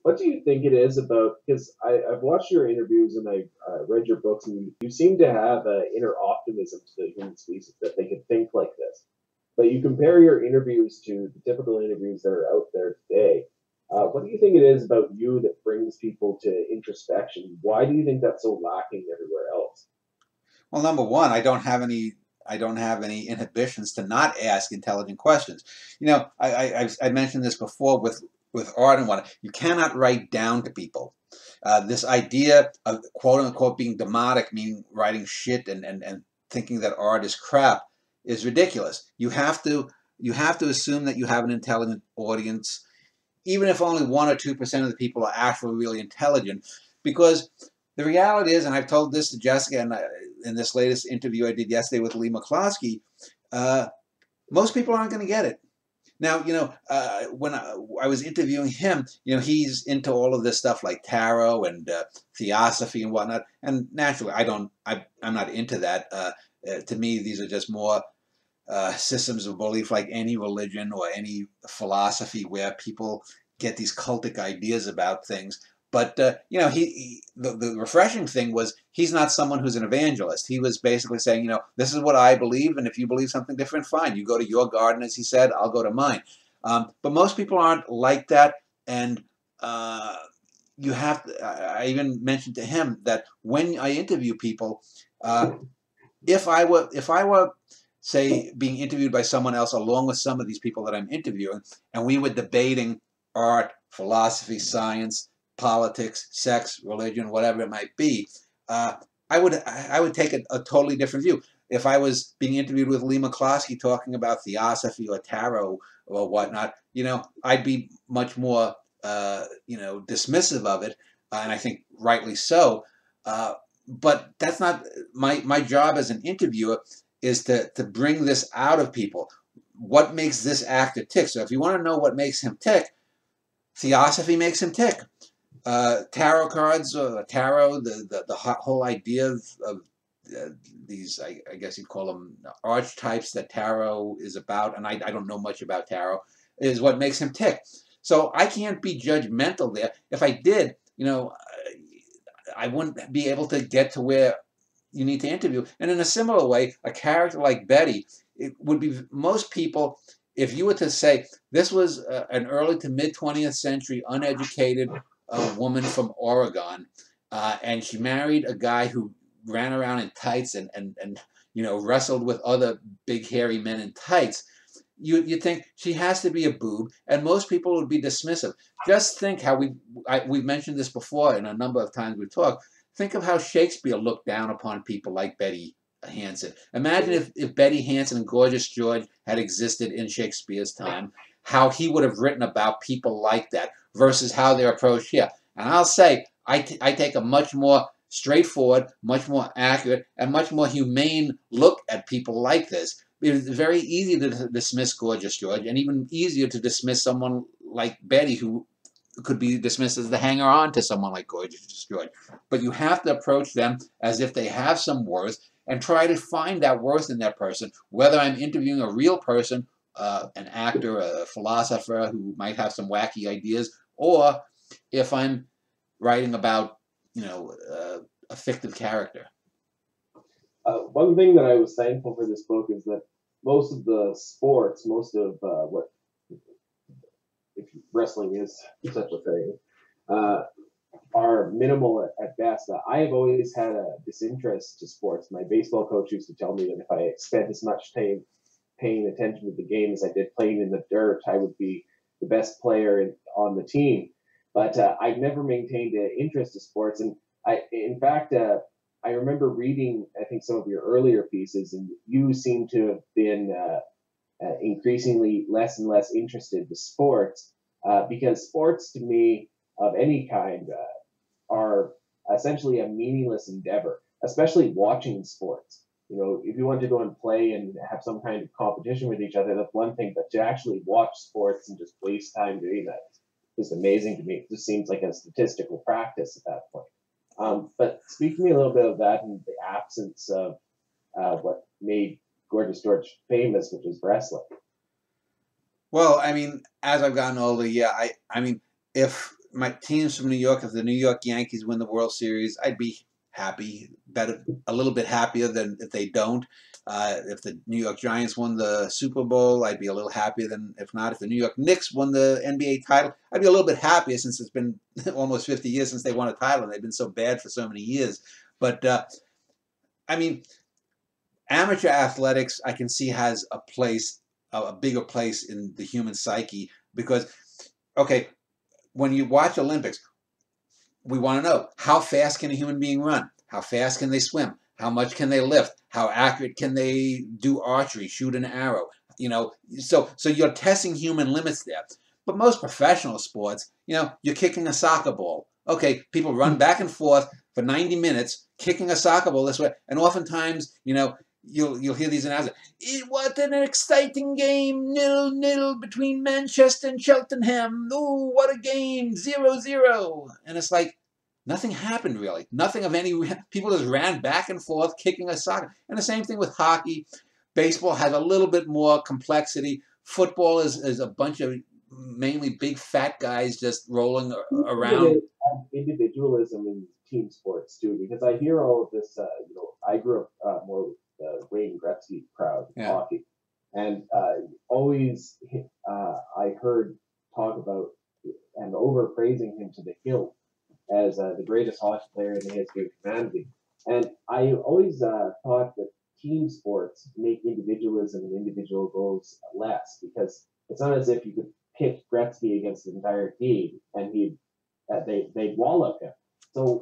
What do you think it is about? Because I've watched your interviews and I've read your books, and you seem to have an inner optimism to the human species that they could think like this. But you compare your interviews to the typical interviews that are out there today. What do you think it is about you that brings people to introspection? Why do you think that's so lacking everywhere else? Well, number one, I don't have any inhibitions to not ask intelligent questions. You know, I mentioned this before with art and whatnot. You cannot write down to people. This idea of quote unquote being demotic, meaning writing shit and thinking that art is crap, is ridiculous. You have to assume that you have an intelligent audience, even if only 1 or 2% of the people are actually really intelligent, because the reality is, and I've told this to Jessica in this latest interview I did yesterday with Lee McCloskey, uh, most people aren't going to get it. Now, when I was interviewing him, he's into all of this stuff like tarot and theosophy and whatnot. And naturally, I'm not into that. To me, these are just more systems of belief, like any religion or any philosophy, where people get these cultic ideas about things. But the refreshing thing was he's not someone who's an evangelist. He was basically saying, this is what I believe, and if you believe something different, fine. You go to your garden, as he said. I'll go to mine. But most people aren't like that, and you have to. I even mentioned to him that when I interview people, uh, if I were say being interviewed by someone else along with some of these people that I'm interviewing, and we were debating art, philosophy, science, politics, sex, religion, whatever it might be, uh, I would take a totally different view. If I was being interviewed with Lee McCloskey talking about theosophy or tarot or whatnot, I'd be much more dismissive of it, and I think rightly so. Uh, but that's not my job as an interviewer, is to bring this out of people. What makes this actor tick? So if you want to know what makes him tick, theosophy makes him tick. Tarot cards, tarot, the whole idea of these, I guess you'd call them archetypes that tarot is about, and I don't know much about tarot, is what makes him tick. So I can't be judgmental there. If I did, I wouldn't be able to get to where you need to interview. And in a similar way, a character like Betty, it would be most people, if you were to say this was an early to mid 20th century uneducated woman from Oregon, and she married a guy who ran around in tights and wrestled with other big hairy men in tights, you think she has to be a boob, and most people would be dismissive. Just think how we've mentioned this before in a number of times we've talked. Think of how Shakespeare looked down upon people like Betty Hanson. Imagine if Betty Hanson and Gorgeous George had existed in Shakespeare's time, how he would have written about people like that versus how they're approached here. And I'll say, I take a much more straightforward, much more accurate, and much more humane look at people like this. It's very easy to dismiss Gorgeous George, and even easier to dismiss someone like Betty, who could be dismissed as the hanger on to someone like Gorgeous George. But you have to approach them as if they have some worth and try to find that worth in that person, whether I'm interviewing a real person, an actor, a philosopher who might have some wacky ideas, or if I'm writing about, a fictive character. One thing that I was thankful for this book is that most of the sports, most of what if wrestling is such a thing, uh, are minimal at best. I have always had a disinterest to sports. My baseball coach used to tell me that if I spent as much time paying attention to the game as I did playing in the dirt, I would be the best player on the team. But I've never maintained an interest in sports, and in fact, I remember reading, I think, some of your earlier pieces, and you seem to have been increasingly less and less interested in sports because sports, to me, of any kind, are essentially a meaningless endeavor, especially watching sports. If you want to go and play and have some kind of competition with each other, that's one thing, but to actually watch sports and just waste time doing that is amazing to me. It just seems like a statistical practice at that point. But speak to me a little bit of that and the absence of what made Gorgeous George famous, which is wrestling. Well, I mean, as I've gotten older, yeah, I mean, if my teams from New York, if the New York Yankees win the World Series, I'd be happy, a little bit happier than if they don't. If the New York Giants won the Super Bowl, I'd be a little happier than if not. If the New York Knicks won the NBA title, I'd be a little bit happier since it's been almost 50 years since they won a title and they've been so bad for so many years. But I mean, amateur athletics, I can see has a place, a bigger place in the human psyche because, okay, when you watch Olympics, we want to know how fast can a human being run? How fast can they swim? How much can they lift? How accurate can they do archery, shoot an arrow? So you're testing human limits there. But most professional sports, you're kicking a soccer ball. Okay, people run back and forth for 90 minutes, kicking a soccer ball this way, and oftentimes, you'll hear these announcements. What an exciting game, 0-0 between Manchester and Cheltenham. Oh, what a game, 0-0. And it's like, nothing happened really. Nothing of any, people just ran back and forth kicking a soccer. And the same thing with hockey. Baseball has a little bit more complexity. Football is a bunch of mainly big fat guys just rolling around. Individualism in team sports too, because I hear all of this. I grew up more with the Wayne Gretzky crowd hockey, and always I heard talk about and overpraising him to the hilt as the greatest hockey player in the history of humanity. And I always thought that team sports make individualism and individual goals less, because it's not as if you could pick Gretzky against the entire team and they'd wallop him. So